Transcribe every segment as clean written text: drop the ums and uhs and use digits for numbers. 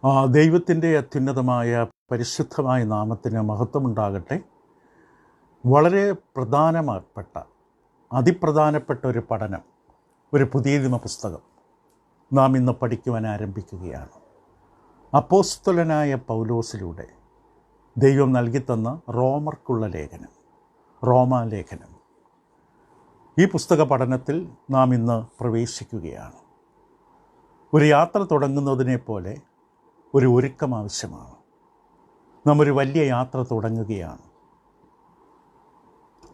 ദൈവത്തിൻ്റെ അത്യുന്നതമായ പരിശുദ്ധമായ നാമത്തിന് മഹത്വമുണ്ടാകട്ടെ. വളരെ അതിപ്രധാനപ്പെട്ട ഒരു പഠനം, ഒരു പുതിയ നിയമ പുസ്തകം നാം ഇന്ന് പഠിക്കുവാൻ ആരംഭിക്കുകയാണ്. അപ്പോസ്തലനായ പൗലോസിലൂടെ ദൈവം നൽകിത്തന്ന റോമർക്കുള്ള ലേഖനം, റോമാലേഖനം. ഈ പുസ്തക പഠനത്തിൽ നാം ഇന്ന് പ്രവേശിക്കുകയാണ്. ഒരു യാത്ര തുടങ്ങുന്നതിനെ പോലെ ഒരു ഒരുക്കം ആവശ്യമാണ്. നാം ഒരു വലിയ യാത്ര തുടങ്ങുകയാണ്.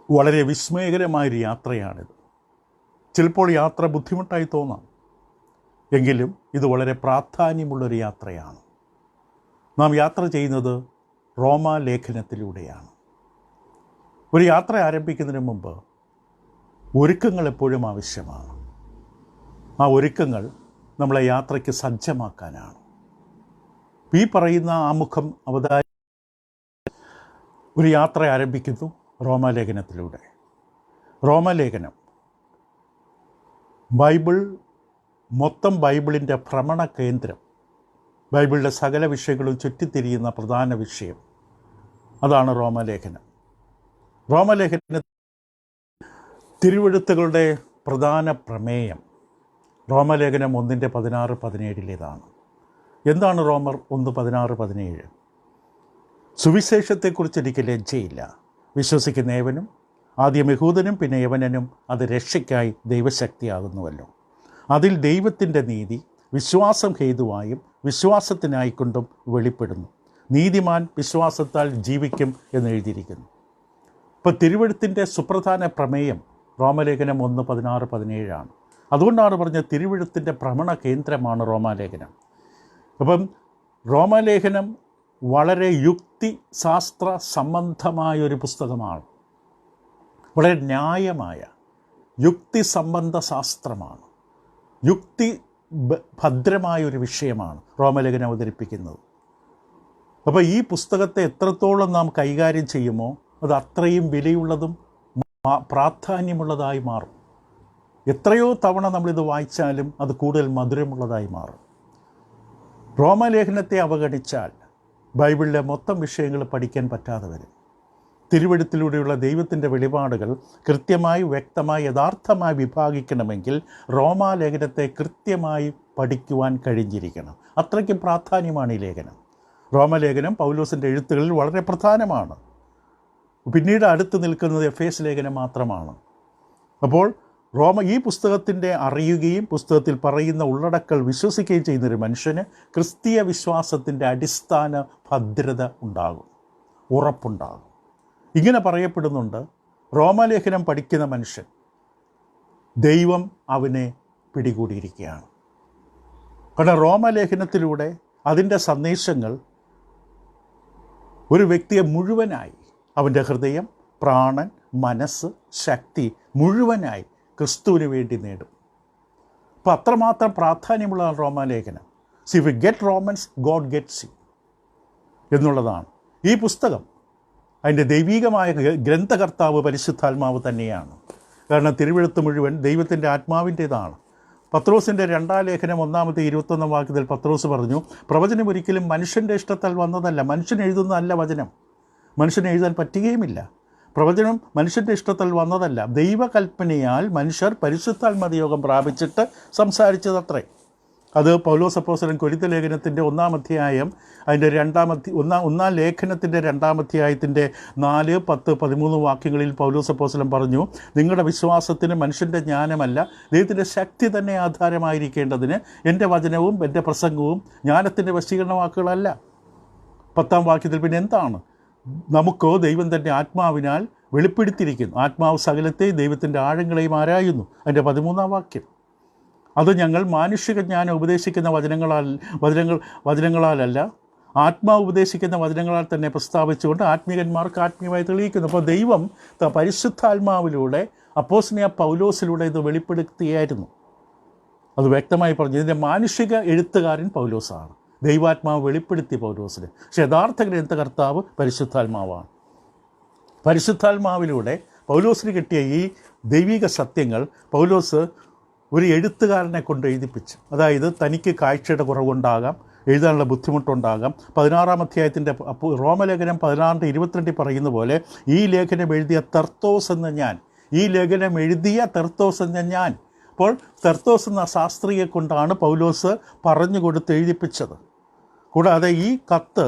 വളരെ വിസ്മയകരമായൊരു യാത്രയാണിത്. ചിലപ്പോൾ യാത്ര ബുദ്ധിമുട്ടായി തോന്നാം, എങ്കിലും ഇത് വളരെ പ്രാധാന്യമുള്ളൊരു യാത്രയാണ്. നാം യാത്ര ചെയ്യുന്നത് റോമാലേഖനത്തിലൂടെയാണ്. ഒരു യാത്ര ആരംഭിക്കുന്നതിന് മുമ്പ് ഒരുക്കങ്ങൾ എപ്പോഴും ആവശ്യമാണ്. ആ ഒരുക്കങ്ങൾ നമ്മളെ യാത്രയ്ക്ക് സജ്ജമാക്കാനാണ്. ഈ പറയുന്ന ആമുഖം ഒരു യാത്ര ആരംഭിക്കുന്നു റോമാലേഖനത്തിലൂടെ. റോമാലേഖനം മൊത്തം ബൈബിളിൻ്റെ ഭ്രമണ കേന്ദ്രം, ബൈബിളിലെ സകല വിഷയങ്ങളും ചുറ്റിത്തിരിയുന്ന പ്രധാന വിഷയം, അതാണ് റോമാലേഖനം. റോമാലേഖന തിരുവെഴുത്തുകളുടെ പ്രധാന പ്രമേയം റോമാലേഖനം 1:16-17 എന്താണ് റോമർ 1:16-17? സുവിശേഷത്തെക്കുറിച്ച് എനിക്ക് ലജ്ജയില്ല. വിശ്വസിക്കുന്ന ഏവനും, ആദ്യം യഹൂദനും പിന്നെ യവനനും, അത് രക്ഷയ്ക്കായി ദൈവശക്തിയാകുന്നുവല്ലോ. അതിൽ ദൈവത്തിൻ്റെ നീതി വിശ്വാസം ഹേതുവായും വിശ്വാസത്തിനായിക്കൊണ്ടും വെളിപ്പെടുന്നു. നീതിമാൻ വിശ്വാസത്താൽ ജീവിക്കും എന്ന് എഴുതിയിരിക്കുന്നു. ഇപ്പോൾ തിരുവെഴുത്തിൻ്റെ സുപ്രധാന പ്രമേയം റോമാലേഖനം 1:16-17 അതുകൊണ്ടാണ് പറഞ്ഞത് തിരുവെഴുത്തിൻ്റെ ഭ്രമണ കേന്ദ്രമാണ് റോമാലേഖനം. അപ്പം റോമാലേഖനം വളരെ യുക്തിശാസ്ത്ര സംബന്ധമായൊരു പുസ്തകമാണ്. വളരെ ന്യായമായ യുക്തി സംബന്ധ ശാസ്ത്രമാണ്. യുക്തി ഭദ്രമായൊരു വിഷയമാണ് റോമാലേഖനം അവതരിപ്പിക്കുന്നത്. അപ്പോൾ ഈ പുസ്തകത്തെ എത്രത്തോളം നാം കൈകാര്യം ചെയ്യുമോ അത് അത്രയും വിലയുള്ളതും പ്രാധാന്യമുള്ളതായി മാറും. എത്രയോ തവണ നമ്മളിത് വായിച്ചാലും അത് കൂടുതൽ മധുരമുള്ളതായി മാറും. റോമാലേഖനത്തെ അവഗണിച്ചാൽ ബൈബിളിലെ മൊത്തം വിഷയങ്ങൾ പഠിക്കാൻ പറ്റാതെ വരും. തിരുവെഴുത്തിലൂടെയുള്ള ദൈവത്തിൻ്റെ വെളിപാടുകൾ കൃത്യമായി, വ്യക്തമായി, യഥാർത്ഥമായി വിഭാഗിക്കണമെങ്കിൽ റോമാലേഖനത്തെ കൃത്യമായി പഠിക്കുവാൻ കഴിഞ്ഞിരിക്കണം. അത്രയ്ക്കും പ്രാധാന്യമാണ് ഈ ലേഖനം. റോമാലേഖനം പൗലോസിൻ്റെ എഴുത്തുകളിൽ വളരെ പ്രധാനമാണ്. പിന്നീട് അടുത്ത് നിൽക്കുന്നത് എഫേസ് ലേഖനം മാത്രമാണ്. അപ്പോൾ ഈ പുസ്തകത്തിൻ്റെ അറിയുകയും പുസ്തകത്തിൽ പറയുന്ന ഉള്ളടക്കൽ വിശ്വസിക്കുകയും ചെയ്യുന്നൊരു മനുഷ്യന് ക്രിസ്തീയ വിശ്വാസത്തിൻ്റെ അടിസ്ഥാന ഭദ്രത ഉണ്ടാകും, ഉറപ്പുണ്ടാകും. ഇങ്ങനെ പറയപ്പെടുന്നുണ്ട്, റോമാലേഖനം പഠിക്കുന്ന മനുഷ്യൻ ദൈവം അവനെ പിടികൂടിയിരിക്കുകയാണ്. കാരണം റോമാലേഖനത്തിലൂടെ അതിൻ്റെ സന്ദേശങ്ങൾ ഒരു വ്യക്തിയെ മുഴുവനായി, അവൻ്റെ ഹൃദയം, പ്രാണൻ, മനസ്സ്, ശക്തി മുഴുവനായി ക്രിസ്തുവിന് വേണ്ടി നേടും. അപ്പോൾ അത്രമാത്രം പ്രാധാന്യമുള്ള റോമാലേഖനം. See we get Romans, God gets you എന്നുള്ളതാണ് ഈ പുസ്തകം. അതിൻ്റെ ദൈവീകമായ ഗ്രന്ഥകർത്താവ് പരിശുദ്ധാത്മാവ് തന്നെയാണ്. കാരണം തിരുവെഴുത്ത് മുഴുവൻ ദൈവത്തിൻ്റെ ആത്മാവിൻ്റേതാണ്. പത്രോസിൻ്റെ 2-ാം ലേഖനം 1-21 വാക്യത്തിൽ പത്രോസ് പറഞ്ഞു, പ്രവചനം ഒരിക്കലും മനുഷ്യൻ്റെ ഇഷ്ടത്താൽ വന്നതല്ല. മനുഷ്യൻ എഴുതുന്നതല്ല വചനം. മനുഷ്യന് എഴുതാൻ പറ്റുകയുമില്ല. പ്രവചനം മനുഷ്യൻ്റെ ഇഷ്ടത്തിൽ വന്നതല്ല, ദൈവകൽപ്പനയാൽ മനുഷ്യർ പരിശുദ്ധാത്മനിയോഗം പ്രാപിച്ചിട്ട് സംസാരിച്ചതത്രേ. അത് പൗലോസ് അപ്പോസ്തലൻ കൊരിന്ത്യർ ലേഖനത്തിൻ്റെ 1-ാം അധ്യായം അതിൻ്റെ 1-ാം ലേഖനത്തിൻ്റെ 2-ാം അധ്യായത്തിൻ്റെ 4, 10, 13 വാക്യങ്ങളിൽ പൗലോസ് അപ്പോസ്തലൻ പറഞ്ഞു, നിങ്ങളുടെ വിശ്വാസത്തിന് മനുഷ്യൻ്റെ ജ്ഞാനമല്ല ദൈവത്തിൻ്റെ ശക്തി തന്നെ ആധാരമായിരിക്കേണ്ടതിന് എൻ്റെ വചനവും എൻ്റെ പ്രസംഗവും ജ്ഞാനത്തിൻ്റെ വശീകരണ വാക്കുകളല്ല. 10-ാം വാക്യത്തിൽ പിന്നെ എന്താണ്? നമുക്കോ ദൈവം തന്നെ ആത്മാവിനാൽ വെളിപ്പെടുത്തിയിരിക്കുന്നു. ആത്മാവ് സകലത്തെയും ദൈവത്തിൻ്റെ ആഴങ്ങളെയും ആരായുന്നു. അതിൻ്റെ 13-ാം വാക്യം. അത് ഞങ്ങൾ മാനുഷിക ജ്ഞാനം ഉപദേശിക്കുന്ന വചനങ്ങളാലല്ല, ആത്മാവ് ഉപദേശിക്കുന്ന വചനങ്ങളാൽ തന്നെ പ്രസ്താവിച്ചുകൊണ്ട് ആത്മീകന്മാർക്ക് ആത്മീയമായി തെളിയിക്കുന്നു. അപ്പോൾ ദൈവം പരിശുദ്ധാത്മാവിലൂടെ അപ്പോസ്തലനായ പൗലോസിലൂടെ ഇത് വെളിപ്പെടുത്തിയായിരുന്നു. അത് വ്യക്തമായി പറഞ്ഞു. ഇതിൻ്റെ മാനുഷിക എഴുത്തുകാരൻ പൗലോസാണ്. ദൈവാത്മാവ് വെളിപ്പെടുത്തി പൗലോസിന്. പക്ഷേ യഥാർത്ഥ ഗ്രന്ഥകർത്താവ് പരിശുദ്ധാത്മാവാണ്. പരിശുദ്ധാത്മാവിലൂടെ പൗലോസിന് കിട്ടിയ ഈ ദൈവിക സത്യങ്ങൾ പൗലോസ് ഒരു എഴുത്തുകാരനെ കൊണ്ട് എഴുതിപ്പിച്ചു. അതായത് തനിക്ക് കാഴ്ചയുടെ കുറവുണ്ടാകാം, എഴുതാനുള്ള ബുദ്ധിമുട്ടുണ്ടാകാം. 16-ാം അധ്യായത്തിൻ്റെ റോമലേഖനം 16:22 പറയുന്ന പോലെ ഈ ലേഖനം എഴുതിയ തെർത്തോസ് എന്ന ഞാൻ, ഈ ലേഖനം എഴുതിയ തെർത്തോസ് എന്ന ഞാൻ. അപ്പോൾ തെർത്തോസ് എന്ന ശാസ്ത്രിയെ കൊണ്ടാണ് പൗലോസ് പറഞ്ഞു കൊടുത്ത് എഴുതിപ്പിച്ചത്. കൂടാതെ ഈ കത്ത്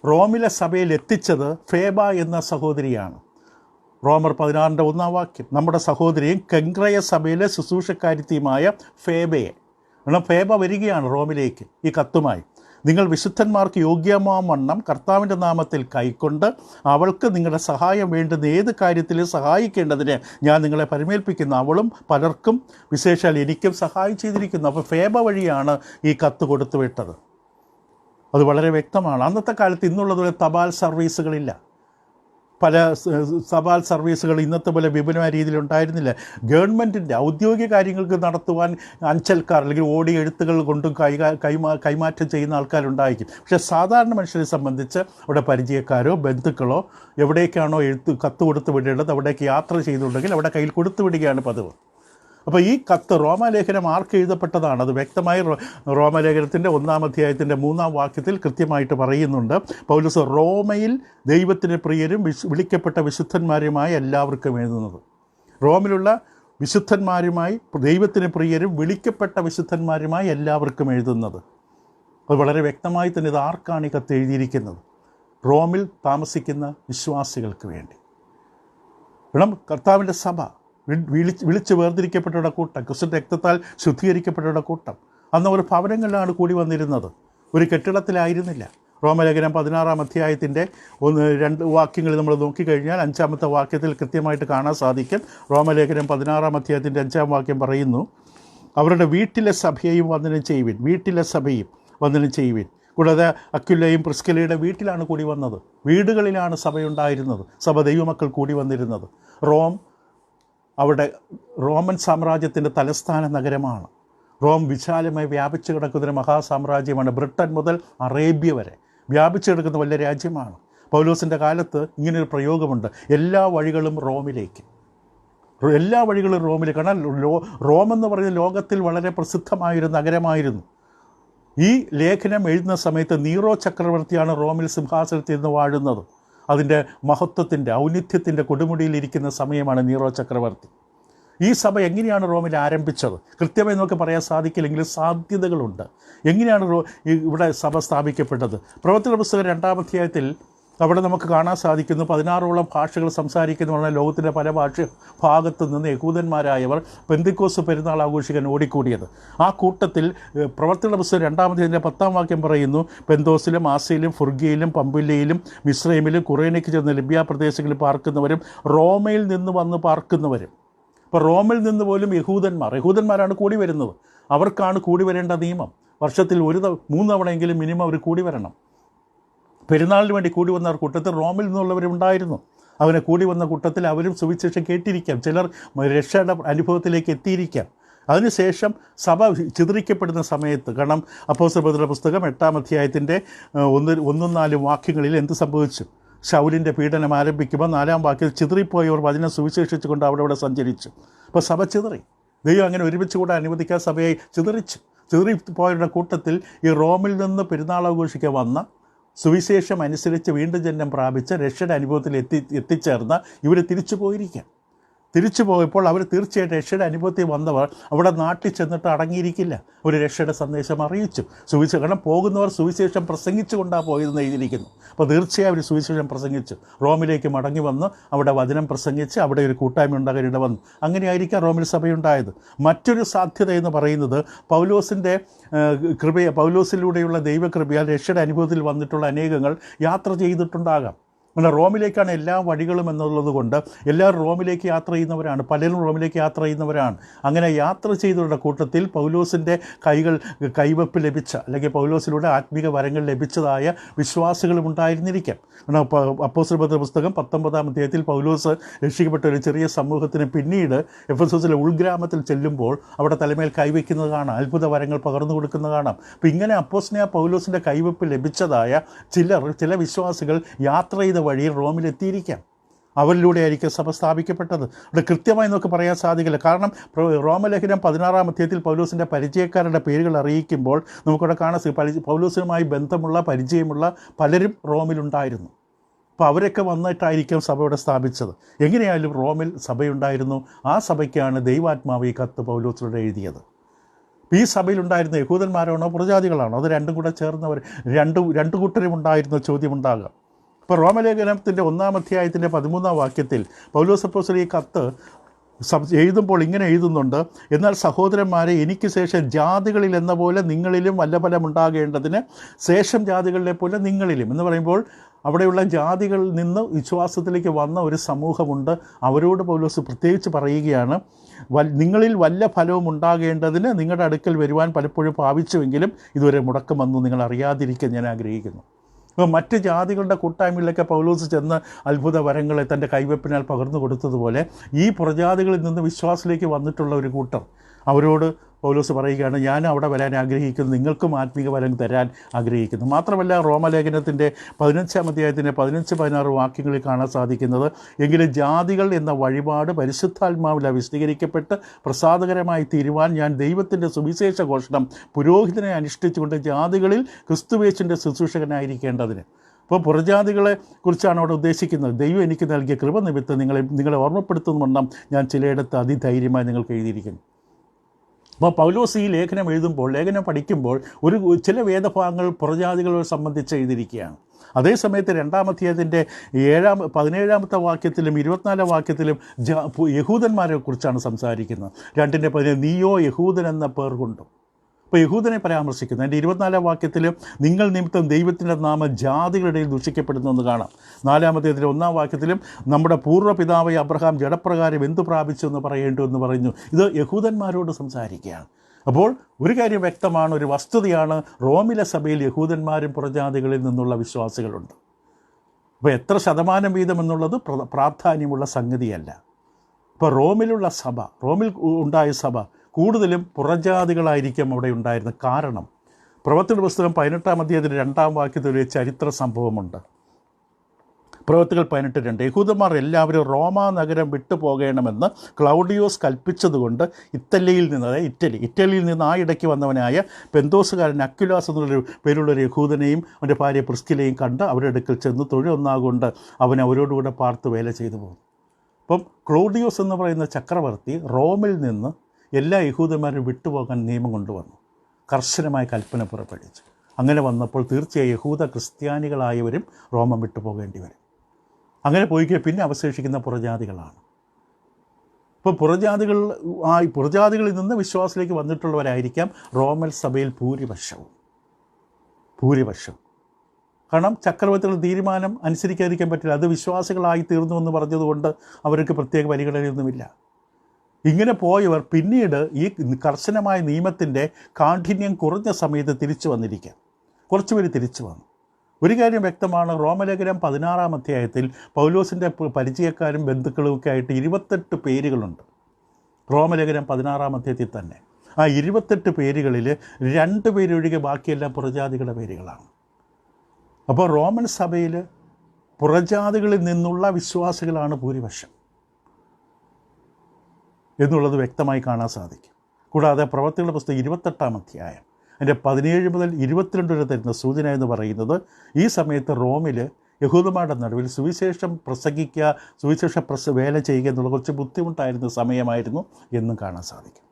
റോമിലെ സഭയിൽ എത്തിച്ചത് ഫേബ എന്ന സഹോദരിയാണ്. റോമർ 16:1 നമ്മുടെ സഹോദരിയും കെങ്ക്രയ സഭയിലെ ശുശ്രൂഷക്കാരിത്തിയുമായ ഫേബയെ. കാരണം ഫേബ വരികയാണ് റോമിലേക്ക് ഈ കത്തുമായി. നിങ്ങൾ വിശുദ്ധന്മാർക്ക് യോഗ്യമാവണ്ണം കർത്താവിൻ്റെ നാമത്തിൽ കൈക്കൊണ്ട് അവൾക്ക് നിങ്ങളുടെ സഹായം വേണ്ടുന്ന ഏത് കാര്യത്തിലും സഹായിക്കേണ്ടതിന് ഞാൻ നിങ്ങളെ പരിമേൽപ്പിക്കുന്നു. അവളും പലർക്കും വിശേഷാൽ എനിക്കും സഹായം ചെയ്തിരിക്കുന്നു. അപ്പോൾ ഫേബ വഴിയാണ് ഈ കത്ത് കൊടുത്തു വിട്ടത്. അത് വളരെ വ്യക്തമാണ്. അന്നത്തെ കാലത്ത് ഇന്നുള്ളതുപോലെ തപാൽ സർവീസുകളില്ല. പല തപാൽ സർവീസുകൾ ഇന്നത്തെ പോലെ വിപുലമായ രീതിയിലുണ്ടായിരുന്നില്ല. ഗവൺമെൻറ്റിൻ്റെ ഔദ്യോഗിക കാര്യങ്ങൾക്ക് നടത്തുവാൻ അഞ്ചൽക്കാർ അല്ലെങ്കിൽ ഓടി എഴുത്തുകൾ കൊണ്ടും കൈമാറ്റം ചെയ്യുന്ന ആൾക്കാരുണ്ടായിരിക്കും. പക്ഷേ സാധാരണ മനുഷ്യരെ സംബന്ധിച്ച് അവിടെ പരിചയക്കാരോ ബന്ധുക്കളോ എവിടേക്കാണോ കത്ത് കൊടുത്തു വിടേണ്ടത് അവിടേക്ക് യാത്ര ചെയ്തിട്ടുണ്ടെങ്കിൽ അവിടെ കയ്യിൽ കൊടുത്തു വിടുകയാണ് പതിവ്. അപ്പോൾ ഈ കത്ത് റോമാലേഖനം ആർക്ക് എഴുതപ്പെട്ടതാണ്? അത് വ്യക്തമായി റോമാലേഖനത്തിൻ്റെ 1-ാം അധ്യായത്തിൻ്റെ 3-ാം വാക്യത്തിൽ കൃത്യമായിട്ട് പറയുന്നുണ്ട്. പൗലോസ് റോമയിൽ ദൈവത്തിന് പ്രിയരും വിളിക്കപ്പെട്ട വിശുദ്ധന്മാരുമായ എല്ലാവർക്കും എഴുതുന്നത്. റോമിലുള്ള വിശുദ്ധന്മാരുമായി ദൈവത്തിന് പ്രിയരും വിളിക്കപ്പെട്ട വിശുദ്ധന്മാരുമായി എല്ലാവർക്കും എഴുതുന്നത്. അത് വളരെ വ്യക്തമായി തന്നെ ഇത് ആർക്കാണ് ഈ കത്ത് എഴുതിയിരിക്കുന്നത്? റോമിൽ താമസിക്കുന്ന വിശ്വാസികൾക്ക് വേണ്ടി. കാരണം കർത്താവിൻ്റെ സഭ വിളിച്ച് വേർതിരിക്കപ്പെട്ടവരുടെ കൂട്ടം, ക്രിസ്തു രക്തത്താൽ ശുദ്ധീകരിക്കപ്പെട്ടവരുടെ കൂട്ടം അന്ന് ഒരു ഭവനങ്ങളിലാണ് കൂടി വന്നിരുന്നത്, ഒരു കെട്ടിടത്തിലായിരുന്നില്ല. റോമലേഖനം 16-ാം അധ്യായത്തിൻ്റെ 1-2 വാക്യങ്ങൾ നമ്മൾ നോക്കിക്കഴിഞ്ഞാൽ 5-ാമത്തെ വാക്യത്തിൽ കൃത്യമായിട്ട് കാണാൻ സാധിക്കും. റോമലേഖനം 16-ാം അധ്യായത്തിൻ്റെ 5-ാം വാക്യം പറയുന്നു, അവരുടെ വീട്ടിലെ സഭയെയും വന്ദനം ചെയ്യുവിൻ, വീട്ടിലെ സഭയും വന്ദനം ചെയ്യുവിൻ. കൂടാതെ അക്വിലയും പ്രിസ്കിലയുടെ വീട്ടിലാണ് കൂടി വന്നത്. വീടുകളിലാണ് സഭയുണ്ടായിരുന്നത്, സഭ ദൈവമക്കൾ കൂടി വന്നിരുന്നത്. റോം അവിടെ റോമൻ സാമ്രാജ്യത്തിൻ്റെ തലസ്ഥാന നഗരമാണ്. റോം വിശാലമായി വ്യാപിച്ചു കിടക്കുന്നൊരു മഹാസാമ്രാജ്യമാണ്. ബ്രിട്ടൻ മുതൽ അറേബ്യ വരെ വ്യാപിച്ചു കിടക്കുന്ന വലിയ രാജ്യമാണ്. പൗലോസിൻ്റെ കാലത്ത് ഇങ്ങനൊരു പ്രയോഗമുണ്ട്, എല്ലാ വഴികളും റോമിലേക്ക്, എല്ലാ വഴികളും റോമിലേക്ക്. കാരണം റോമെന്ന് പറയുന്ന ലോകത്തിൽ വളരെ പ്രസിദ്ധമായൊരു നഗരമായിരുന്നു. ഈ ലേഖനം എഴുതുന്ന സമയത്ത് നീറോ ചക്രവർത്തിയാണ് റോമിൽ സിംഹാസനത്തിൽ നിന്ന് വാഴുന്നത്. അതിൻ്റെ മഹത്വത്തിൻ്റെ ഔന്നിത്യത്തിൻ്റെ കൊടുമുടിയിലിരിക്കുന്ന സമയമാണ് നീറോ ചക്രവർത്തി. ഈ സഭ എങ്ങനെയാണ് റോമിൽ ആരംഭിച്ചത് കൃത്യമായി നമുക്ക് പറയാൻ സാധിക്കില്ലെങ്കിലും സാധ്യതകളുണ്ട്. എങ്ങനെയാണ് ഇവിടെ സഭ സ്ഥാപിക്കപ്പെട്ടത്? പ്രവർത്തന പുസ്തകം 2-ാം അധ്യായത്തിൽ അവിടെ നമുക്ക് കാണാൻ സാധിക്കുന്നു 16ഓളം ഭാഷകൾ സംസാരിക്കുന്ന ലോകത്തിൻ്റെ പല ഭാഗത്തു നിന്ന് യഹൂദന്മാരായവർ പെന്തിക്കോസ് പെരുന്നാൾ ആഘോഷിക്കാൻ ഓടിക്കൂടിയത്. ആ കൂട്ടത്തിൽ പ്രവർത്തന പുസ്തകം 2-ാം അധ്യായത്തിൻ്റെ 10-ാം വാക്യം പറയുന്നു, പെന്തോസിലും ആസിയയിലും ഫുർഗിയയിലും പമ്പുല്ലയിലും മിസ്രൈമിലും കുറേനയ്ക്ക് ചെന്ന് ലിബ്യ പ്രദേശങ്ങളിൽ പാർക്കുന്നവരും റോമയിൽ നിന്ന് വന്ന് പാർക്കുന്നവരും. ഇപ്പോൾ റോമിൽ നിന്ന് പോലും യഹൂദന്മാരാണ് കൂടി വരുന്നത്. അവർക്കാണ് കൂടി വരേണ്ട നിയമം. വർഷത്തിൽ 3 തവണയെങ്കിലും മിനിമം അവർ കൂടി വരണം. പെരുന്നാളിന് വേണ്ടി കൂടി വന്ന കൂട്ടത്തിൽ റോമിൽ നിന്നുള്ളവരുണ്ടായിരുന്നു. അവനെ കൂടി വന്ന കൂട്ടത്തിൽ അവരും സുവിശേഷം കേട്ടിരിക്കാം, ചിലർ രക്ഷയുടെ അനുഭവത്തിലേക്ക് എത്തിയിരിക്കാം. അതിനുശേഷം സഭ ചിതറിക്കപ്പെടുന്ന സമയത്ത്, കാരണം അപ്പോസ്തലരുടെ പുസ്തകം 8-ാം അധ്യായത്തിൻ്റെ 1-4 വാക്യങ്ങളിൽ എന്ത് സംഭവിച്ചു? ശൗലിൻ്റെ പീഡനം ആരംഭിക്കുമ്പോൾ 4-ാം വാക്യത്തിൽ ചിതറിപ്പോയവർ വചനം സുവിശേഷിച്ചുകൊണ്ട് അവിടെ സഞ്ചരിച്ചു. അപ്പോൾ സഭ ചിതറി. ദൈവം അങ്ങനെ ഒരുമിച്ച് കൂടെ അനുവദിക്കാൻ സഭയെ ചിതറിപ്പോയവരുടെ കൂട്ടത്തിൽ ഈ റോമിൽ നിന്ന് പെരുന്നാൾ ആഘോഷിക്കാൻ വന്ന സുവിശേഷം അനുസരിച്ച് വീണ്ടും ജന്മം പ്രാപിച്ച രക്ഷയുടെ അനുഭവത്തിൽ എത്തിച്ചേർന്ന ഇവർ തിരിച്ചു പോയപ്പോൾ അവർ തീർച്ചയായിട്ടും രക്ഷയുടെ അനുഭവത്തിൽ വന്നവർ അവിടെ നാട്ടിൽ ചെന്നിട്ട് അടങ്ങിയിരിക്കില്ല. ഒരു രക്ഷയുടെ സന്ദേശം അറിയിച്ചു. കാരണം പോകുന്നവർ സുവിശേഷം പ്രസംഗിച്ചു കൊണ്ടാണ് പോയതെന്ന് എഴുതിയിരിക്കുന്നു. അപ്പോൾ തീർച്ചയായും അവർ സുവിശേഷം പ്രസംഗിച്ചു. റോമിലേക്ക് മടങ്ങി വന്ന് അവിടെ വചനം പ്രസംഗിച്ച് അവിടെ ഒരു കൂട്ടായ്മ ഉണ്ടാകാൻ ഇടവന്നു. അങ്ങനെയായിരിക്കാം റോമിൽ സഭയുണ്ടായത്. മറ്റൊരു സാധ്യത എന്ന് പറയുന്നത് പൗലോസിലൂടെയുള്ള ദൈവകൃപയാൽ രക്ഷയുടെ അനുഭവത്തിൽ വന്നിട്ടുള്ള അനേകങ്ങൾ യാത്ര ചെയ്തിട്ടുണ്ടാകാം. അങ്ങനെ റോമിലേക്കാണ് എല്ലാ വഴികളും എന്നുള്ളത് കൊണ്ട് എല്ലാവരും റോമിലേക്ക് യാത്ര ചെയ്യുന്നവരാണ്, പലരും റോമിലേക്ക് യാത്ര ചെയ്യുന്നവരാണ്. അങ്ങനെ യാത്ര ചെയ്തവരുടെ കൂട്ടത്തിൽ പൗലോസിൻ്റെ കൈവപ്പ് ലഭിച്ച അല്ലെങ്കിൽ പൗലോസിലൂടെ ആത്മീക വരങ്ങൾ ലഭിച്ചതായ വിശ്വാസികളും ഉണ്ടായിരുന്നിരിക്കാം. അപ്പോസ്തലരുടെ പുസ്തകം 19-ാം അധ്യായത്തിൽ പൗലോസ് രക്ഷിക്കപ്പെട്ട ഒരു ചെറിയ സമൂഹത്തിന് പിന്നീട് എഫെസോസിലെ ഉൾഗ്രാമത്തിൽ ചെല്ലുമ്പോൾ അവിടെ തലമേൽ കൈവയ്ക്കുന്നത് കാണാം, അത്ഭുത വരങ്ങൾ പകർന്നു കൊടുക്കുന്നത് കാണാം. അപ്പോൾ ഇങ്ങനെ പൗലോസിൻ്റെ കൈവപ്പ് ലഭിച്ചതായ ചില വിശ്വാസികൾ യാത്ര ചെയ്ത വഴിയിൽ റോമിലെത്തിയിരിക്കാം. അവരിലൂടെ ആയിരിക്കും സഭ സ്ഥാപിക്കപ്പെട്ടത്. അവിടെ കൃത്യമായി നമുക്ക് പറയാൻ സാധിക്കില്ല. കാരണം റോമലേഖനം 16-ാം അധ്യായത്തിൽ പൗലോസിൻ്റെ പരിചയക്കാരുടെ പേരുകൾ അറിയിക്കുമ്പോൾ നമുക്കവിടെ കാണാൻ പൗലോസുമായി ബന്ധമുള്ള പരിചയമുള്ള പലരും റോമിലുണ്ടായിരുന്നു. അപ്പോൾ അവരൊക്കെ വന്നിട്ടായിരിക്കും സഭയുടെ സ്ഥാപിച്ചത്. എങ്ങനെയായാലും റോമിൽ സഭയുണ്ടായിരുന്നു. ആ സഭയ്ക്കാണ് ദൈവാത്മാവ് ഈ കത്ത് പൗലോസിലൂടെ എഴുതിയത്. ഈ സഭയിലുണ്ടായിരുന്ന യഹൂദന്മാരാണോ പുറജാതികളാണോ, അത് രണ്ടും കൂടെ ചേർന്നവർ രണ്ടു കൂട്ടരും ഉണ്ടായിരുന്ന ചോദ്യമുണ്ടാകുക. ഇപ്പോൾ റോമലേഖനത്തിൻ്റെ 1-ാം അധ്യായത്തിൻ്റെ 13-ാം വാക്യത്തിൽ പൗലോസ് അപ്പോസ്തലൻ ഈ കത്ത് എഴുതുമ്പോൾ ഇങ്ങനെ എഴുതുന്നുണ്ട്: എന്നാൽ സഹോദരന്മാരെ, എനിക്ക് ശേഷം ജാതികളിൽ എന്ന പോലെ നിങ്ങളിലും വല്ല ഫലമുണ്ടാകേണ്ടതിന് ശേഷം ജാതികളിലെ പോലെ നിങ്ങളിലും എന്ന് പറയുമ്പോൾ അവിടെയുള്ള ജാതികളിൽ നിന്ന് വിശ്വാസത്തിലേക്ക് വന്ന ഒരു സമൂഹമുണ്ട്. അവരോട് പൗലോസ് പ്രത്യേകിച്ച് പറയുകയാണ്, നിങ്ങളിൽ വല്ല ഫലവും ഉണ്ടാകേണ്ടതിന് നിങ്ങളുടെ അടുക്കൽ വരുവാൻ പലപ്പോഴും ഭാവിച്ചുവെങ്കിലും ഇതുവരെ മുടക്കം വന്നു നിങ്ങൾ അറിയാതിരിക്കാൻ ഞാൻ ആഗ്രഹിക്കുന്നു. അപ്പോൾ മറ്റ് ജാതികളുടെ കൂട്ടായ്മയിലൊക്കെ പൗലോസ് ചെന്ന് അത്ഭുത വരങ്ങളെ തൻ്റെ കൈവെപ്പിനാൽ പകർന്നു കൊടുത്തതുപോലെ ഈ പുറജാതികളിൽ നിന്ന് വിശ്വാസത്തിലേക്ക് വന്നിട്ടുള്ള ഒരു കൂട്ടർ, അവരോട് പൗലോസ് പറയുകയാണ്, ഞാൻ അവിടെ വരാൻ ആഗ്രഹിക്കുന്നു, നിങ്ങൾക്കും ആത്മീക വരം തരാൻ ആഗ്രഹിക്കുന്നു. മാത്രമല്ല റോമലേഖനത്തിൻ്റെ 15-ാം അധ്യായത്തിൻ്റെ 15-16 വാക്യങ്ങളിൽ കാണാൻ സാധിക്കുന്നത്, എങ്കിലും ജാതികൾ എന്ന വഴിപാട് പരിശുദ്ധാത്മാവിൽ വിശദീകരിക്കപ്പെട്ട് പ്രസാദകരമായി തീരുവാൻ ഞാൻ ദൈവത്തിൻ്റെ സുവിശേഷ ഘോഷണം പുരോഹിതനെ അനുഷ്ഠിച്ചുകൊണ്ട് ജാതികളിൽ ക്രിസ്തുവേശുവിൻ്റെ ശുശ്രൂഷകനായിരിക്കേണ്ടതിന്. അപ്പോൾ പുറജാതികളെ കുറിച്ചാണ് അവിടെ ഉദ്ദേശിക്കുന്നത്. ദൈവം എനിക്ക് നൽകിയ കൃപ നിമിത്തം നിങ്ങളെ ഓർമ്മപ്പെടുത്തുന്ന ഞാൻ ചിലയിടത്ത് അതിധൈര്യമായി നിങ്ങൾക്ക് എഴുതിയിരിക്കുന്നു. അപ്പോൾ പൗലോസ് ഈ ലേഖനം എഴുതുമ്പോൾ, ലേഖനം പഠിക്കുമ്പോൾ ചില വേദഭാഗങ്ങൾ പുറജാതികളെ സംബന്ധിച്ച് എഴുതിയിരിക്കുകയാണ്. അതേസമയത്ത് 2-ാം അധ്യായത്തിൻ്റെ 17-ാമത്തെ വാക്യത്തിലും 24-ാം വാക്യത്തിലും യഹൂദന്മാരെ കുറിച്ചാണ് സംസാരിക്കുന്നത്. 2:15 നീയോ യഹൂദൻ എന്ന പേർ കൊണ്ടും. അപ്പോൾ യഹൂദനെ പരാമർശിക്കുന്നു. അതിൻ്റെ 24-ാം വാക്യത്തിലും നിങ്ങൾ നിമിത്തം ദൈവത്തിൻ്റെ നാമം ജാതികളുടെ ഇടയിൽ ദൂഷിക്കപ്പെടുന്നെന്ന് കാണാം. 4-ാം അധ്യായത്തിലെ 1-ാം വാക്യത്തിലും നമ്മുടെ പൂർവ്വപിതാവായ അബ്രഹാം ജഡപ്രകാരം എന്തു പ്രാപിച്ചു എന്ന് പറയേണ്ടു പറഞ്ഞു. ഇത് യഹൂദന്മാരോട് സംസാരിക്കുകയാണ്. അപ്പോൾ ഒരു കാര്യം വ്യക്തമാണ്, ഒരു വസ്തുതയാണ്, റോമിലെ സഭയിൽ യഹൂദന്മാരും പുറജാതികളിൽ നിന്നുള്ള വിശ്വാസികളുണ്ട്. അപ്പോൾ എത്ര ശതമാനം വീതം എന്നുള്ളത് പ്രാധാന്യമുള്ള സംഗതിയല്ല. ഇപ്പോൾ റോമിലുള്ള സഭ, റോമിൽ ഉണ്ടായ സഭ കൂടുതലും പുറജാതികളായിരിക്കും അവിടെ ഉണ്ടായിരുന്നത്. കാരണം പ്രവൃത്തികളുടെ പുസ്തകം 18-ാം അധ്യായത്തിൻ്റെ 2-ാം വാക്യത്തിൽ ഒരു ചരിത്ര സംഭവമുണ്ട്. പ്രവൃത്തികൾ 18:2 യഹൂദന്മാർ എല്ലാവരും റോമാ നഗരം വിട്ടു പോകണമെന്ന് ക്ലൗഡിയോസ് കൽപ്പിച്ചതുകൊണ്ട് ഇറ്റലിയിൽ നിന്ന്, അതായത് ഇറ്റലിയിൽ നിന്ന് ആ ഇടയ്ക്ക് വന്നവനായ പെന്തോസുകാരൻ അക്വിലാസ് എന്നുള്ളൊരു പേരുള്ളൊരു യഹൂദനെയും അവൻ്റെ ഭാര്യ പ്രിസ്കിലയും കണ്ട് അവരുടെ അടുക്കൽ ചെന്ന് തൊഴിലൊന്നാകൊണ്ട് അവൻ അവരോടുകൂടെ പാർത്ത് വേല ചെയ്തു പോകും. അപ്പം ക്ലൗഡിയോസ് എന്ന് പറയുന്ന ചക്രവർത്തി റോമിൽ നിന്ന് എല്ലാ യഹൂദന്മാരും വിട്ടുപോകാൻ നിയമം കൊണ്ടുവന്നു, കർശനമായ കൽപ്പന പുറപ്പെടുവിച്ചു. അങ്ങനെ വന്നപ്പോൾ തീർച്ചയായും യഹൂദ ക്രിസ്ത്യാനികളായവരും റോമം വിട്ടുപോകേണ്ടി വരും. അങ്ങനെ പോയിക്കുക പിന്നെ അവശേഷിക്കുന്ന പുറജാതികളാണ്. ഇപ്പോൾ പുറജാതികളിൽ നിന്ന് വിശ്വാസത്തിലേക്ക് വന്നിട്ടുള്ളവരായിരിക്കാം റോമൻ സഭയിൽ ഭൂരിപക്ഷവും. കാരണം ചക്രവർത്തികളുടെ തീരുമാനം അനുസരിക്കാതിരിക്കാൻ പറ്റില്ല. അത് വിശ്വാസികളായി തീർന്നു എന്ന് പറഞ്ഞതുകൊണ്ട് അവർക്ക് പ്രത്യേക പരിഗണനയൊന്നുമില്ല. ഇങ്ങനെ പോയവർ പിന്നീട് ഈ കർശനമായ നിയമത്തിൻ്റെ കാഠിന്യം കുറഞ്ഞ സമയത്ത് തിരിച്ചു വന്നിരിക്കാം. കുറച്ചുപേർ തിരിച്ചു വന്നു. ഒരു കാര്യം വ്യക്തമാണ്, റോമലേഖനം 16-ാം അധ്യായത്തിൽ പൗലോസിൻ്റെ പരിചയക്കാരും ബന്ധുക്കളുമൊക്കെ ആയിട്ട് 28 പേരുകളുണ്ട്. റോമലേഖനം 16-ാം അധ്യായത്തിൽ തന്നെ ആ 28 പേരുകളിൽ 2 പേരൊഴികെ ബാക്കിയെല്ലാം പുറജാതികളുടെ പേരുകളാണ്. അപ്പോൾ റോമൻ സഭയിൽ പുറജാതികളിൽ നിന്നുള്ള വിശ്വാസികളാണ് ഭൂരിപക്ഷം എന്നുള്ളത് വ്യക്തമായി കാണാൻ സാധിക്കും. കൂടാതെ പ്രവൃത്തികളുടെ പുസ്തകം 28-ാം അധ്യായം അതിൻ്റെ 17 മുതൽ 22 വരെ തരുന്ന സൂചന എന്ന് പറയുന്നത് ഈ സമയത്ത് റോമിൽ യഹൂദന്മാരുടെ നടുവിൽ സുവിശേഷം പ്രസംഗിക്കുക, വേല ചെയ്യുക എന്നുള്ള കുറച്ച് ബുദ്ധിമുട്ടായിരുന്ന സമയമായിരുന്നു എന്നും കാണാൻ സാധിക്കും.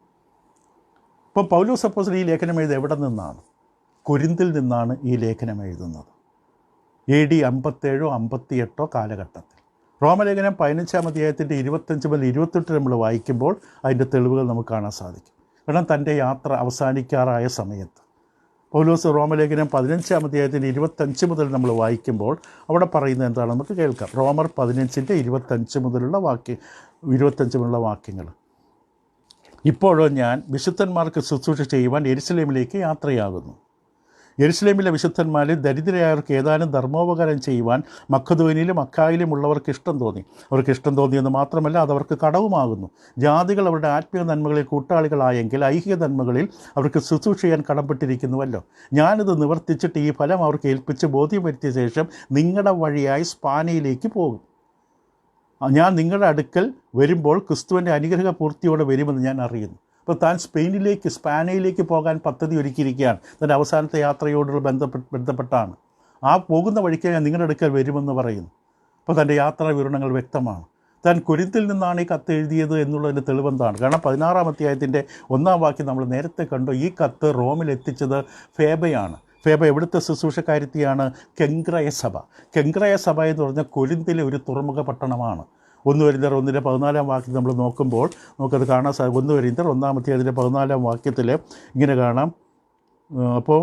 ഇപ്പോൾ പൗലോസ് അപ്പോസ്തലൻ ഈ ലേഖനം എഴുതുന്നത് എവിടെ നിന്നാണ്? കൊരിന്തിൽ നിന്നാണ് ഈ ലേഖനം എഴുതുന്നത്. AD 57-58 കാലഘട്ടത്തിൽ. റോമലേഖനം 15-ാം അധ്യായത്തിൻ്റെ 25 മുതൽ 28 നമ്മൾ വായിക്കുമ്പോൾ അതിൻ്റെ തെളിവുകൾ നമുക്ക് കാണാൻ സാധിക്കും. കാരണം തൻ്റെ യാത്ര അവസാനിക്കാറായ സമയത്ത് പൗലോസ് റോമലേഖനം 15-ാം അധ്യായത്തിൻ്റെ 25 മുതൽ നമ്മൾ വായിക്കുമ്പോൾ അവിടെ പറയുന്നത് എന്താണ് നമുക്ക് കേൾക്കാം. റോമർ 15-ന്റെ 25 മുതലുള്ള 25 വാക്യങ്ങൾ. ഇപ്പോഴോ ഞാൻ വിശുദ്ധന്മാർക്ക് ശുശ്രൂഷ ചെയ്യുവാൻ യെരുശലേമിലേക്ക് യാത്രയാകുന്നു. യെരുശലേമിലെ വിശുദ്ധന്മാരിൽ ദരിദ്രരായവർക്ക് ഏതാനും ധർമ്മോപകാരം ചെയ്യുവാൻ മക്കദോനിയിലും അക്കായിലും ഉള്ളവർക്ക് ഇഷ്ടം തോന്നി. അവർക്ക് ഇഷ്ടം തോന്നിയെന്ന് മാത്രമല്ല, അതവർക്ക് കടവുമാകുന്നു. ജാതികൾ അവരുടെ ആത്മീയ നന്മകളിൽ കൂട്ടാളികളായെങ്കിൽ ഐഹിക നന്മകളിൽ അവർക്ക് ശുശ്രൂഷ ചെയ്യാൻ കടംപ്പെട്ടിരിക്കുന്നുവല്ലോ. ഞാനിത് നിവർത്തിച്ചിട്ട് ഈ ഫലം അവർക്ക് ഏൽപ്പിച്ച് ബോധ്യം വരുത്തിയ ശേഷം നിങ്ങളുടെ വഴിയായി സ്പാനയിലേക്ക് പോകും. ഞാൻ നിങ്ങളുടെ അടുക്കൽ വരുമ്പോൾ ക്രിസ്തുവിൻ്റെ അനുഗ്രഹ പൂർത്തിയോടെ വരുമെന്ന് ഞാൻ അറിയുന്നു. അപ്പോൾ താൻ സ്പാനയിലേക്ക് പോകാൻ പദ്ധതി ഒരുക്കിയിരിക്കുകയാണ്. തൻ്റെ അവസാനത്തെ യാത്രയോടുള്ള ബന്ധപ്പെട്ടാണ്. ആ പോകുന്ന വഴിക്ക് ഞാൻ നിങ്ങളുടെ അടുക്കൽ വരുമെന്ന് പറയുന്നു. അപ്പോൾ തൻ്റെ യാത്രാ വിവരണങ്ങൾ വ്യക്തമാണ്. താൻ കൊരിന്തിൽ നിന്നാണ് ഈ കത്ത് എഴുതിയത് എന്നുള്ളതിൻ്റെ തെളിവെന്താണ്? കാരണം 16-ാം അധ്യായത്തിൻ്റെ 1-ാം വാക്യം നമ്മൾ നേരത്തെ കണ്ടു. ഈ കത്ത് റോമിൽ എത്തിച്ചത് ഫേബയാണ്. ഫേബ എവിടുത്തെ ശുശ്രൂഷക്കാരിത്തിയാണ്? കെങ്ക്രയ സഭ. കെങ്ക്രയ സഭ എന്ന് പറഞ്ഞാൽ കൊരിന്തിലെ ഒരു തുറമുഖ പട്ടണമാണ്. 1 കൊരിന്ത്യർ 1-ന്റെ 14-ാം വാക്യം നമ്മൾ നോക്കുമ്പോൾ നമുക്കത് കാണാൻ സാധിക്കും. 1 കൊരിന്ത്യർ 1-ാം അധ്യായത്തിൻ്റെ 14-ാം വാക്യത്തിൽ ഇങ്ങനെ കാണാം. അപ്പോൾ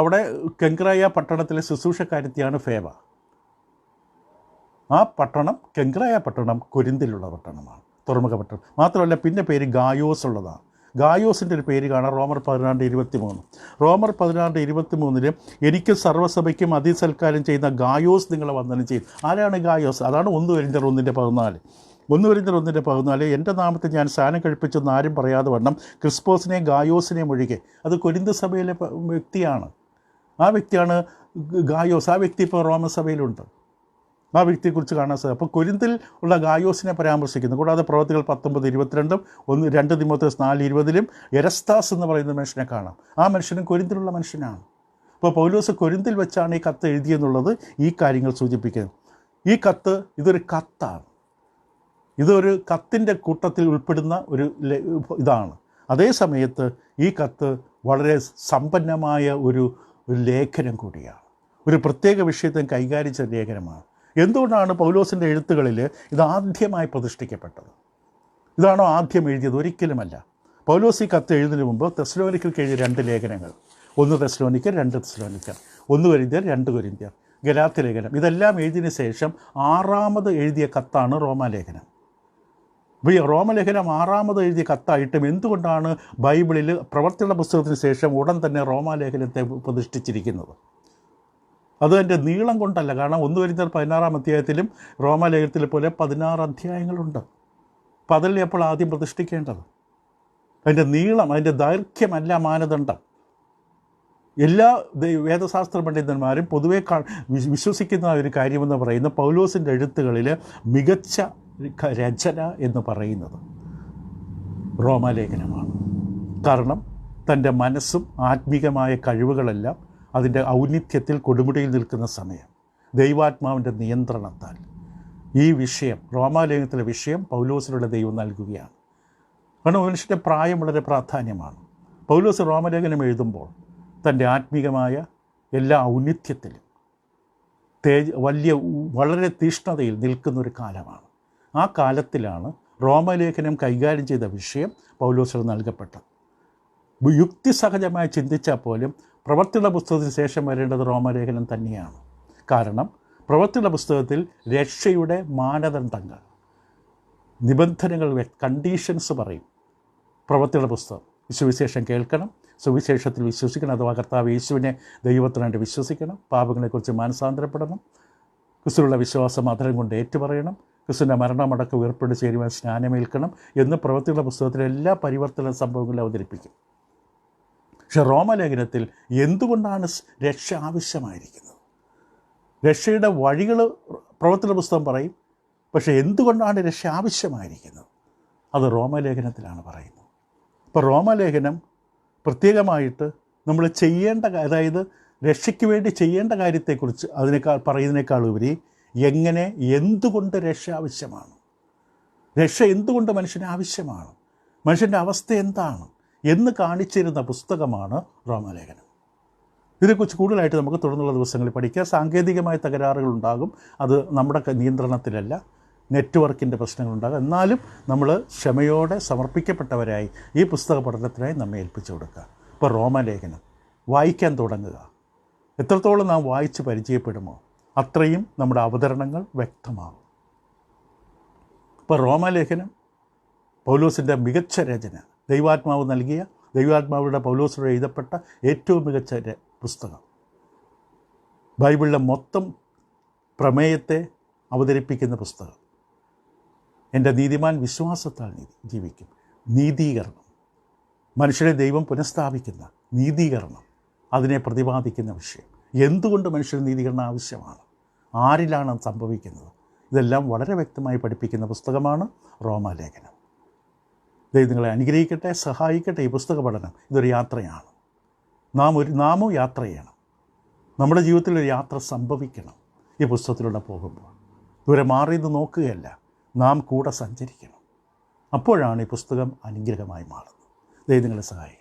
അവിടെ കെങ്ക്രയ പട്ടണത്തിലെ ശുശ്രൂഷക്കാരിത്തിയാണ് ഫേബ. ആ പട്ടണം, കെങ്ക്രയ പട്ടണം, കൊരിന്തിലുള്ള പട്ടണമാണ്, തുറമുഖ പട്ടണം. മാത്രമല്ല പിന്നെ പേര് ഗായോസ് ഉള്ളതാണ്. ഗായോസിൻ്റെ ഒരു പേര് കാണാം റോമർ 16:23. റോമർ 16:23 എനിക്ക് സർവ്വസഭയ്ക്കും അതിസൽക്കാരം ചെയ്യുന്ന ഗായോസ് നിങ്ങളെ വന്ദനം ചെയ്യും. ആരാണ് ഗായോസ്? അതാണ് 1 കൊരിന്ത്യർ 1:14. 1 കൊരിന്ത്യർ 1:14 എൻ്റെ നാമത്തിൽ ഞാൻ സ്നാനം കഴിപ്പിച്ചെന്ന് ആരും പറയാതെ വണ്ണം ക്രിസ്പോസിനെയും ഗായോസിനെയും ഒഴികെ. അത് കൊരിന്ത് സഭയിലെ വ്യക്തിയാണ്. ആ വ്യക്തിയാണ് ഗായോസ്. ആ വ്യക്തി ഇപ്പോൾ റോമൻ സഭയിലുണ്ട്. ആ വ്യക്തിയെക്കുറിച്ച് കാണാൻ സാധിക്കും. അപ്പോൾ കൊരിന്തിൽ ഉള്ള ഗായോസിനെ പരാമർശിക്കുന്നു. കൂടാതെ പ്രവൃത്തികൾ 19:22, 2 തിമോഥെയോസ് 4:20 എരസ്താസ് എന്ന് പറയുന്ന മനുഷ്യനെ കാണാം. ആ മനുഷ്യനും കൊരിന്തിലുള്ള മനുഷ്യനാണ്. അപ്പോൾ പൗലോസ് കൊരിന്തിൽ വെച്ചാണ് ഈ കത്ത് എഴുതിയെന്നുള്ളത് ഈ കാര്യങ്ങൾ സൂചിപ്പിക്കുന്നത്. ഈ കത്ത് ഇതൊരു കത്താണ്. ഇതൊരു കത്തിൻ്റെ കൂട്ടത്തിൽ ഉൾപ്പെടുന്ന ഒരു ഇതാണ്. അതേ സമയത്ത് ഈ കത്ത് വളരെ സമ്പന്നമായ ഒരു ലേഖനം കൂടിയാണ്. ഒരു പ്രത്യേക വിഷയത്തെ കൈകാര്യം ചെയ്ത ലേഖനമാണ്. എന്തുകൊണ്ടാണ് പൗലോസിൻ്റെ എഴുത്തുകളിൽ ഇത് ആദ്യമായി പ്രതിഷ്ഠിക്കപ്പെട്ടത്? ഇതാണോ ആദ്യം എഴുതിയത്? ഒരിക്കലുമല്ല. പൗലോസ് ഈ കത്ത് എഴുതുന്നതിന് മുമ്പ് തെസ്സലോനിക്കർക്ക് എഴുതിയ 2 ലേഖനങ്ങൾ, 1 തെസ്സലോനിക്കർ, 2 തെസ്സലോനിക്കർ, 1 കൊരിന്ത്യർ, 2 കൊരിന്ത്യർ, ഗലാത്യ ലേഖനം, ഇതെല്ലാം എഴുതിയതിന് ശേഷം 6ാമത് എഴുതിയ കത്താണ് റോമാലേഖനം. അപ്പോൾ ഈ റോമലേഖനം 6ാമത് എഴുതിയ കത്തായിട്ടും എന്തുകൊണ്ടാണ് ബൈബിളിൽ പ്രവർത്തിയുള്ള പുസ്തകത്തിന് ശേഷം ഉടൻ തന്നെ റോമാലേഖനത്തെ പ്രതിഷ്ഠിച്ചിരിക്കുന്നത്? അത് എൻ്റെ നീളം കൊണ്ടല്ല. കാരണം 1 കൊരിന്ത്യർ 16-ാം അധ്യായത്തിലും റോമാലേഖനത്തിലെ പോലെ 16 അധ്യായങ്ങളുണ്ട്. അപ്പോൾ അതല്ലേ അപ്പോൾ ആദ്യം പ്രതിഷ്ഠിക്കേണ്ടത്. അതിൻ്റെ നീളം, അതിൻ്റെ ദൈർഘ്യമല്ല മാനദണ്ഡം. എല്ലാ വേദശാസ്ത്ര പണ്ഡിതന്മാരും പൊതുവെ വിശ്വസിക്കുന്ന ഒരു കാര്യമെന്ന് പറയുന്നത് പൗലോസിൻ്റെ എഴുത്തുകളിൽ മികച്ച രചന എന്ന് പറയുന്നത് റോമാലേഖനമാണ്. കാരണം തൻ്റെ മനസ്സും ആത്മീകമായ കഴിവുകളെല്ലാം അതിൻ്റെ ഔന്നിത്യത്തിൽ കൊടുമുടിയിൽ നിൽക്കുന്ന സമയം ദൈവാത്മാവിൻ്റെ നിയന്ത്രണത്താൽ ഈ വിഷയം, റോമാലേഖനത്തിലെ വിഷയം പൗലോസിലൂടെ ദൈവം നൽകുകയാണ്. കാരണം മനുഷ്യൻ്റെ പ്രായം വളരെ പ്രാധാന്യമാണ്. പൗലോസ് റോമാലേഖനം എഴുതുമ്പോൾ തൻ്റെ ആത്മീകമായ എല്ലാ ഔന്നിത്യത്തിലും വളരെ തീഷ്ണതയിൽ നിൽക്കുന്നൊരു കാലമാണ്. ആ കാലത്തിലാണ് റോമാലേഖനം കൈകാര്യം ചെയ്ത വിഷയം പൗലോസിന് നൽകപ്പെട്ടത്. യുക്തിസഹജമായി ചിന്തിച്ചാൽ പോലും പ്രവർത്തിയുടെ പുസ്തകത്തിന് ശേഷം വരേണ്ടത് റോമാലേഖനം തന്നെയാണ്. കാരണം പ്രവർത്തിയുടെ പുസ്തകത്തിൽ രക്ഷയുടെ മാനദണ്ഡങ്ങൾ, നിബന്ധനകൾ, കണ്ടീഷൻസ് പറയും. പ്രവർത്തിയുടെ പുസ്തകം സുവിശേഷം കേൾക്കണം, സുവിശേഷത്തിൽ വിശ്വസിക്കണം, അഥവാ കർത്താവ് യേശുവിനെ ദൈവത്തിനായിട്ട് വിശ്വസിക്കണം, പാപങ്ങളെക്കുറിച്ച് മാനസാന്തരപ്പെടണം, ക്രിസ്തുവിലുള്ള വിശ്വാസം അധരം കൊണ്ട് ഏറ്റുപറയണം, ക്രിസ്തുവിൻ്റെ മരണമടക്കം ഉയർപ്പെട്ട് ചേരുവാൻ സ്നാനമേൽക്കണം എന്ന് പ്രവർത്തിയുടെ പുസ്തകത്തിലെ എല്ലാ പരിവർത്തന സംഭവങ്ങളും അവതരിപ്പിക്കും. പക്ഷെ റോമലേഖനത്തിൽ എന്തുകൊണ്ടാണ് രക്ഷ ആവശ്യമായിരിക്കുന്നത്? രക്ഷയുടെ വഴികൾ പ്രവർത്തന പുസ്തകം പറയും. പക്ഷേ എന്തുകൊണ്ടാണ് രക്ഷ ആവശ്യമായിരിക്കുന്നത്? അത് റോമലേഖനത്തിലാണ് പറയുന്നത്. അപ്പോൾ റോമലേഖനം പ്രത്യേകമായിട്ട് നമ്മൾ ചെയ്യേണ്ട, അതായത് രക്ഷയ്ക്ക് വേണ്ടി ചെയ്യേണ്ട കാര്യത്തെക്കുറിച്ച് പറയുന്നതിനേക്കാൾ ഉപരി എങ്ങനെ, എന്തുകൊണ്ട് രക്ഷ ആവശ്യമാണ്, രക്ഷ എന്തുകൊണ്ട് മനുഷ്യന് ആവശ്യമാണ്, മനുഷ്യൻ്റെ അവസ്ഥ എന്താണ് എന്ന് കാണിച്ചിരുന്ന പുസ്തകമാണ് റോമാലേഖനം. ഇതിനെക്കുറിച്ച് കൂടുതലായിട്ട് നമുക്ക് തുടർന്നുള്ള ദിവസങ്ങളിൽ പഠിക്കാം. സാങ്കേതികമായ തകരാറുകളുണ്ടാകും, അത് നമ്മുടെ നിയന്ത്രണത്തിലല്ല, നെറ്റ്വർക്കിൻ്റെ പ്രശ്നങ്ങളുണ്ടാകും. എന്നാലും നമ്മൾ ക്ഷമയോടെ സമർപ്പിക്കപ്പെട്ടവരായി ഈ പുസ്തക പഠനത്തിനായി നമ്മെ ഏൽപ്പിച്ചു കൊടുക്കുക. ഇപ്പോൾ റോമാലേഖനം വായിക്കാൻ തുടങ്ങുക. എത്രത്തോളം നാം വായിച്ച് പരിചയപ്പെടുമോ അത്രയും നമ്മുടെ അവതരണങ്ങൾ വ്യക്തമാകും. ഇപ്പോൾ റോമാലേഖനം പൗലോസിൻ്റെ മികച്ച രചന, ദൈവാത്മാവ് നൽകിയ, ദൈവാത്മാവിയുടെ പൗലോസിലൂടെ എഴുതപ്പെട്ട ഏറ്റവും മികച്ച പുസ്തകം. ബൈബിളിലെ മൊത്തം പ്രമേയത്തെ അവതരിപ്പിക്കുന്ന പുസ്തകം. എൻ്റെ നീതിമാൻ വിശ്വാസത്താൽ ജീവിക്കും. നീതീകരണം, മനുഷ്യരെ ദൈവം പുനഃസ്ഥാപിക്കുന്ന നീതീകരണം, അതിനെ പ്രതിപാദിക്കുന്ന വിഷയം. എന്തുകൊണ്ട് മനുഷ്യന് നീതീകരണം ആവശ്യമാണ്, ആരിലാണ് സംഭവിക്കുന്നത്, ഇതെല്ലാം വളരെ വ്യക്തമായി പഠിപ്പിക്കുന്ന പുസ്തകമാണ് റോമാലേഖനം. ദൈവം നിങ്ങളെ അനുഗ്രഹിക്കട്ടെ, സഹായിക്കട്ടെ. ഈ പുസ്തക പഠനം ഇതൊരു യാത്രയാണ്. നാമും യാത്ര ചെയ്യണം. നമ്മുടെ ജീവിതത്തിൽ ഒരു യാത്ര സംഭവിക്കണം. ഈ പുസ്തകത്തിലൂടെ പോകുമ്പോൾ ഇവരെ മാറിയത് നോക്കുകയല്ല, നാം കൂടെ സഞ്ചരിക്കണം. അപ്പോഴാണ് ഈ പുസ്തകം അനുഗ്രഹമായി മാറുന്നത്. ദൈവം നിങ്ങളെ സഹായിക്കും.